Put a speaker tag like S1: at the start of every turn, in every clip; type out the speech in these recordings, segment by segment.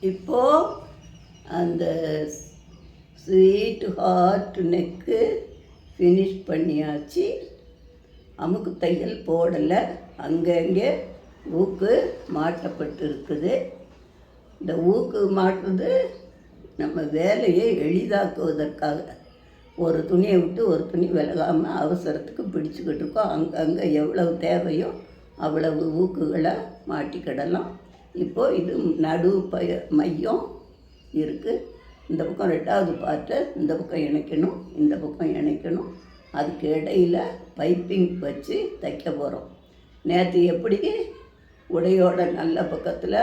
S1: இப்போது அந்த sweet heart neck finish பண்ணியாச்சு. அமுக்கு தையல் போடலை, அங்கங்கே ஊக்கு மாட்டப்பட்டு இருக்குது. இந்த ஊக்கு மாட்டுறது நம்ம வேலையை எளிதாக்குவதற்காக. ஒரு துணியை விட்டு ஒரு துணி விலகாமல் அவசரத்துக்கு பிடிச்சிக்கிட்டு இருக்கோம். அங்கங்கே எவ்வளவு தேவையோ அவ்வளவு ஊக்குகளை மாட்டிக்கிடலாம். இப்போது இது நடு மையம் இருக்குது. இந்த பக்கம் 2வது பார்ட்டை இந்த பக்கம் இணைக்கணும், இந்த பக்கம் இணைக்கணும். அதுக்கு இடையில் பைப்பிங் வச்சு தைக்க போகிறோம். நேற்று எப்படி உடையோட நல்ல பக்கத்தில்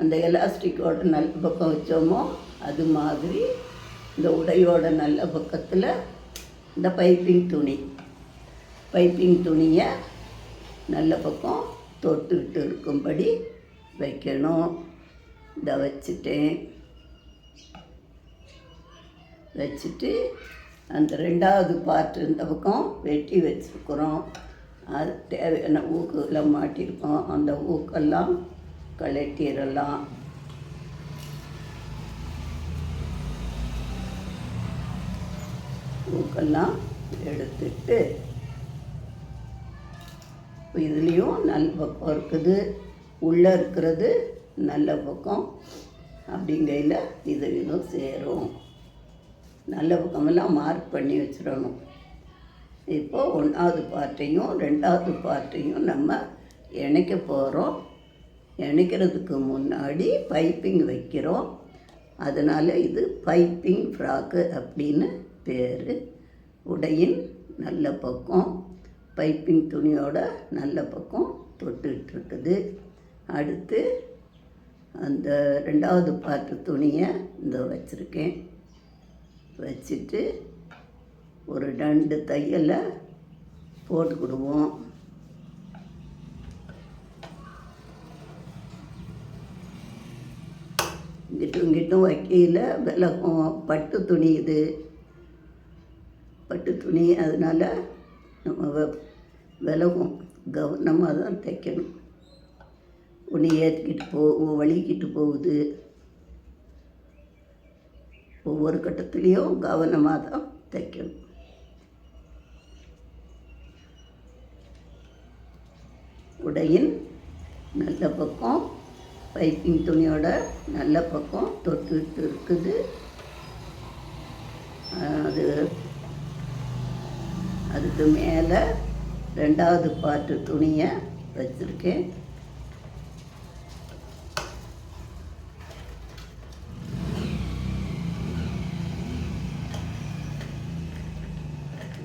S1: அந்த எலாஸ்டிக்கோட நல்ல பக்கம் வச்சோமோ அது மாதிரி இந்த உடையோட நல்ல பக்கத்தில் இந்த பைப்பிங் துணியை நல்ல பக்கம் தொட்டுக்கிட்டு இருக்கும்படி வைக்கணும். இதை வச்சுட்டு அந்த 2வது பார்ட் இந்த பக்கம் வெட்டி வச்சுருக்குறோம். அது தேவையான ஊக்குகளை மாட்டியிருக்கோம். அந்த ஊக்கெல்லாம் கழட்டிடலாம். ஊக்கெல்லாம் எடுத்துட்டு இதுலேயும் நல்ல பக்கம் இருக்குது, உள்ளே இருக்கிறது நல்ல பக்கம். அப்படிங்கையில் இதுவும் சேரும். நல்ல பக்கமெல்லாம் மார்க் பண்ணி வச்சிடணும். இப்போது 1வது பார்ட்டையும் 2வது பார்ட்டையும் நம்ம இணைக்க போகிறோம். இணைக்கிறதுக்கு முன்னாடி பைப்பிங் வைக்கிறோம். அதனால் இது பைப்பிங் ஃப்ராக்கு அப்படின்னு பேர். உடையின் நல்ல பக்கம் பைப்பிங் துணியோட நல்ல பக்கம் தொட்டுக்கிட்டுருக்குது. அடுத்து அந்த 2வது பார்ட்டு துணியை இந்த வச்சுருக்கேன். வச்சுட்டு ஒரு 2 தையலை போட்டுக்கிடுவோம். இங்கிட்டும் வைக்கையில் விலகும். பட்டு துணி இது, பட்டு துணி. அதனால் நம்ம விலகும். கவனமாக தான் தைக்கணும். ஒன்று ஏற்றிக்கிட்டு வலிக்கிட்டு போகுது. ஒவ்வொரு கட்டத்துலேயும் கவனமாக தான் தைக்கணும். உடையின் நல்ல பக்கம் பைப்பிங் துணியோட நல்ல பக்கம் தொட்டுக்கிட்டு இருக்குது. அதுக்கு மேலே 2வது பார்ட்டு துணியை வச்சுருக்கேன்.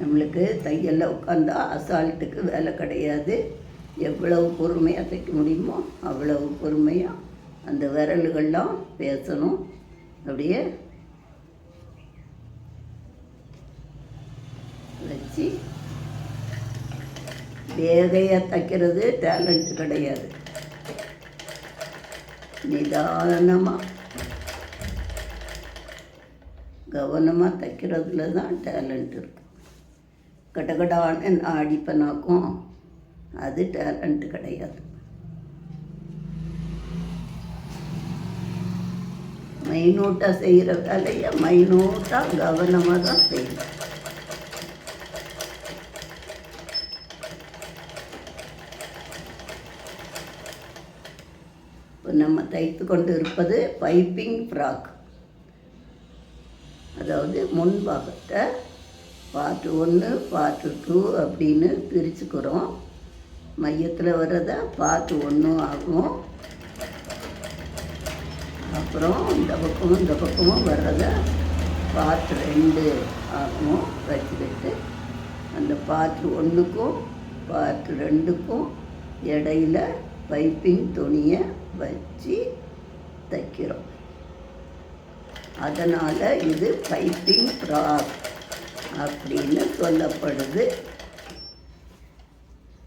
S1: நம்மளுக்கு தையலில் உட்காந்தா அசால்ட்டுக்கு வேலை கிடையாது. எவ்வளவு பொறுமையாக தைக்க முடியுமோ அவ்வளவு பொறுமையாக அந்த விரல்கள்லாம் பேசணும். அப்படியே வச்சு வேகையாக தைக்கிறது டேலண்ட் கிடையாது. நிதானமாக கவனமாக தைக்கிறதுல தான் டேலண்ட் இருக்குது. கடகடான்னு ஆடிப்பனாக்கும் அது டேலண்ட் கிடையாது. மைனூட்டாக செய்கிற வேலையை மைனூட்டாக கவனமாக தான் செய்யணும். இப்போ நம்ம தைத்து கொண்டு இருப்பது பைப்பிங் ஃப்ராக். அதாவது முன்பாகத்தை பார்ட் 1 பார்ட் 2 அப்படின்னு பிரிச்சுக்கிறோம். மையத்தில் வர்றதை பார்ட் 1 ஆகும். அப்புறம் இந்த பக்கமும் வர்றதை பார்ட் 2 ஆகும். வச்சுக்கிட்டு அந்த பார்ட் 1க்கும் பார்ட் 2க்கும் இடையில பைப்பிங் துணியை வச்சு தைக்கிறோம். அதனால் இது பைப்பிங் ஃப்ராக் அப்படின்னு சொல்லப்படுது.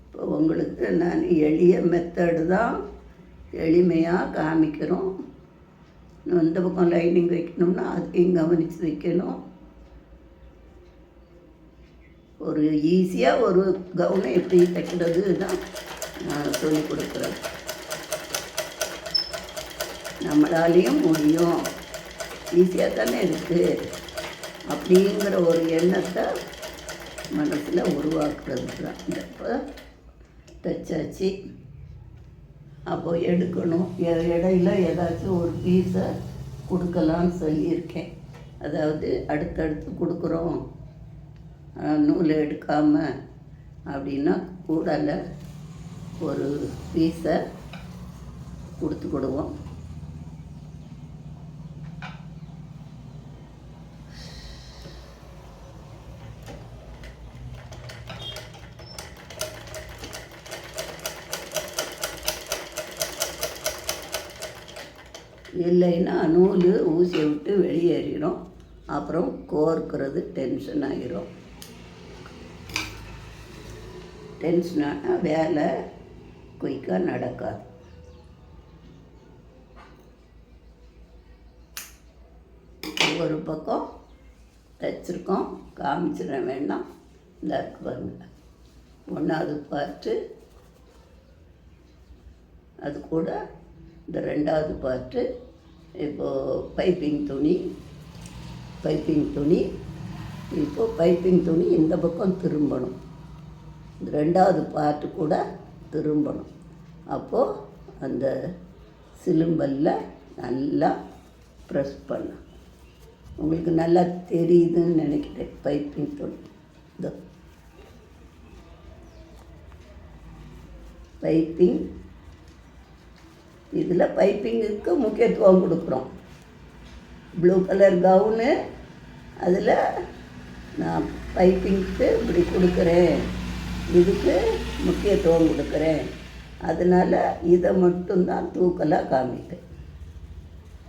S1: இப்போ உங்களுக்கு நான் எளிய மெத்தடு தான் எளிமையாக காமிக்கிறோம். இந்த பக்கம் லைனிங் வைக்கணும்னா அதையும் கவனித்து வைக்கணும். ஒரு ஈஸியாக ஒரு கவுனை எப்படி தைக்கிறது தான் நான் சொல்லிக் கொடுக்குறேன். நம்மளாலேயும் முடியும், ஈஸியாக தானே இருக்குது அப்படிங்கிற ஒரு எண்ணத்தை மனசில் உருவாக்குறது தான். இப்போ தைச்சாச்சு. அப்போ எடுக்கணும், இடையில ஏதாச்சும் ஒரு பீஸை கொடுக்கலான்னு சொல்லியிருக்கேன். அதாவது அடுத்தடுத்து கொடுக்குறோம் நூல் எடுக்காமல் அப்படின்னா கூடல ஒரு பீஸை கொடுத்துக்கிடுவோம். இல்லைன்னா நூல் ஊசியை விட்டு வெளியேறிடும், அப்புறம் கோர்க்கிறது டென்ஷன் ஆகிரும். டென்ஷனான வேலை குயிக்காக நடக்காது. ஒரு பக்கம் தைச்சிருக்கோம், காமிச்சிட வேண்டாம். இந்த பாருங்க, 1வது பார்ட்டு, அது கூட இந்த 2வது பார்ட்டு. இப்போது பைப்பிங் துணி, இப்போது பைப்பிங் துணி இந்த பக்கம் திரும்பணும், இந்த 2வது பார்ட்டு கூட திரும்பணும். அப்போது அந்த சிலும்பலில் நல்லா ப்ரெஸ் பண்ண உங்களுக்கு நல்லா தெரியுதுன்னு நினைக்கிறேன். பைப்பிங் துணி இந்த பைப்பிங், இதில் பைப்பிங்குக்கு முக்கியத்துவம் கொடுக்குறோம். ப்ளூ கலர் கவுனு, அதில் நான் பைப்பிங்க்கு இப்படி கொடுக்குறேன், இதுக்கு முக்கியத்துவம் கொடுக்குறேன். அதனால் இதை மட்டும்தான் தூக்கலாக காமிப்பேன்,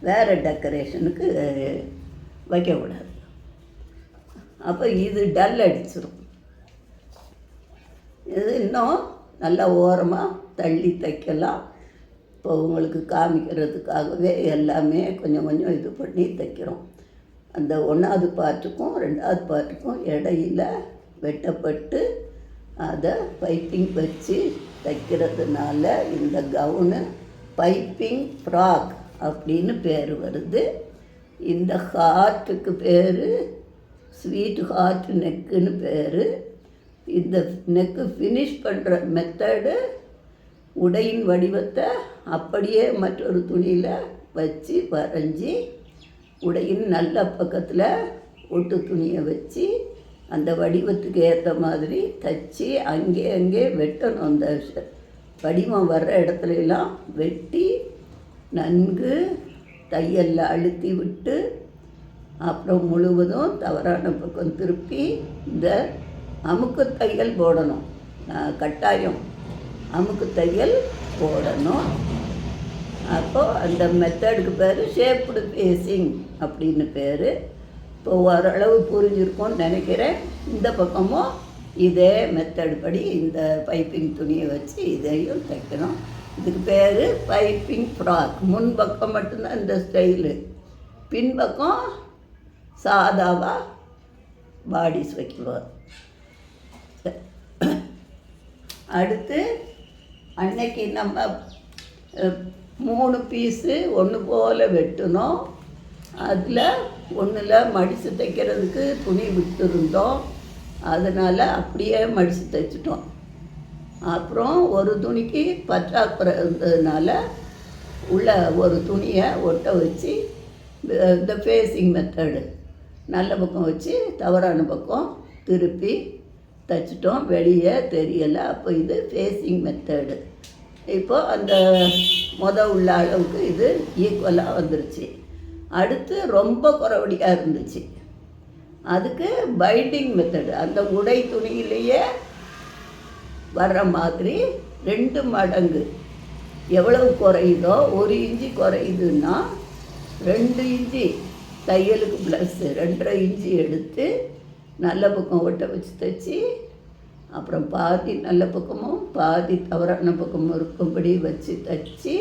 S1: வேறு டெக்கரேஷனுக்கு வைக்கக்கூடாது. அப்போ இது டல் அடிச்சிடும். இது இன்னும் நல்லா ஓரமாக தள்ளி தைக்கலாம். இப்போ உங்களுக்கு காமிக்கிறதுக்காகவே எல்லாமே கொஞ்சம் கொஞ்சம் இது பண்ணி தைக்கிறோம். அந்த 1வது பார்ட்டுக்கும் 2வது பார்ட்டுக்கும் இடையில வெட்டப்பட்டு அதை பைப்பிங் வச்சு தைக்கிறதுனால இந்த கவுனு பைப்பிங் ஃப்ராக் அப்படின்னு பேர் வருது. இந்த ஹார்ட்டுக்கு பேர் ஸ்வீட் ஹார்ட் நெக்குன்னு பேர். இந்த நெக்கு ஃபினிஷ் பண்ணுற மெத்தடு உடையின் வடிவத்தை அப்படியே மற்றொரு துணியில் வச்சு வரைஞ்சி உடையின் நல்ல பக்கத்தில் ஒட்டு துணியை வச்சு அந்த வடிவத்துக்கு ஏற்ற மாதிரி தைச்சி அங்கே வெட்டணும். அந்த வடிவம் வர்ற இடத்துலலாம் வெட்டி நன்கு தையலில் அழுத்தி விட்டு அப்புறம் முழுவதும் தவறான பக்கம் திருப்பி இந்த அமுக்கு தையல் போடணும். கட்டாயம் அமுக்கு தையல் போடணும். அப்போது அந்த மெத்தடுக்கு பேர் ஷேப்டு ஃபேஸிங் அப்படின்னு பேர். இப்போ ஓரளவு புரிஞ்சிருக்கும்னு நினைக்கிறேன். இந்த பக்கமும் இதே மெத்தடு படி இந்த பைப்பிங் துணியை வச்சு இதையும் தைக்கணும். இதுக்கு பேர் பைப்பிங் ஃப்ராக். முன்பக்கம் மட்டும்தான் இந்த ஸ்டைலு, பின்பக்கம் சாதாவாக பாடிஸ் வைக்குவார். அடுத்து அன்னைக்கு நம்ம 3 பீஸு ஒன்று போல் வெட்டணும். அதில் ஒன்றில் மடித்து தைக்கிறதுக்கு துணி விட்டுருந்தோம், அதனால் அப்படியே மடித்து தைச்சிட்டோம். அப்புறம் ஒரு துணிக்கு பற்றாக்குறை இருந்ததுனால உள்ள ஒரு துணியை ஒட்ட வச்சு இந்த ஃபேஸிங் மெத்தடு நல்ல பக்கம் வச்சு தவறான பக்கம் திருப்பி தைச்சிட்டோம். வெளியே தெரியலை. அப்போ இது ஃபேஸிங் மெத்தடு. இப்போது அந்த உள்ள அளவுக்கு இது ஈக்குவலாக வந்துருச்சு. அடுத்து ரொம்ப குறவடியாக இருந்துச்சு, அதுக்கு பைண்டிங் மெத்தடு. அந்த உடை துணியிலேயே வர்ற மாதிரி 2 மடங்கு எவ்வளவு குறையுதோ, 1 இன்ச்சு குறையுதுன்னா 2 இன்ச்சு தையலுக்கு ப்ளஸ்ஸு 2.5 இன்ச்சு எடுத்து நல்ல பக்கம் ஒட்ட வச்சு தைச்சி அப்புறம் பாதி நல்ல பக்கமும் பாதி தவறான பக்கமும் இருக்கும்படி வச்சு தைச்சி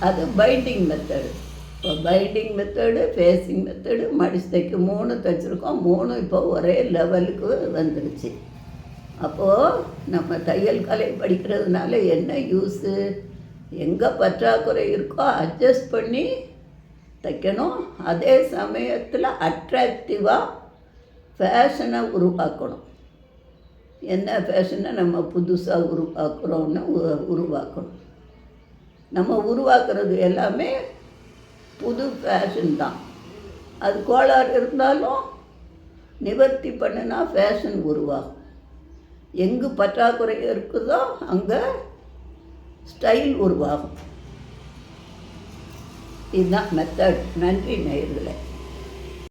S1: அது பைண்டிங் மெத்தடு. இப்போ பைண்டிங் மெத்தடு, ஃபேஸிங் மெத்தடு, மடிச்சு தைக்க 3 தைச்சிருக்கோம். 3 இப்போ ஒரே லெவலுக்கு வந்துடுச்சு. அப்போது நம்ம தையல் கலை படிக்கிறதுனால என்ன யூஸு? எங்கே பற்றாக்குறை இருக்கோ அட்ஜஸ்ட் பண்ணி தைக்கணும். அதே சமயத்தில் அட்ராக்டிவாக ஃபேஷனை உருவாக்கணும். என்ன ஃபேஷனை நம்ம புதுசாக உருவாக்குறோன்னு உருவாக்கணும். நம்ம உருவாக்குறது எல்லாமே புது ஃபேஷன் தான். அது கோளாறு இருந்தாலும் நிவர்த்தி பண்ணினா ஃபேஷன் உருவாகும். எங்கு பற்றாக்குறை இருக்குதோ அங்கே ஸ்டைல் உருவாகும். இதுதான் மெத்தட். நன்றி நேயர்களே.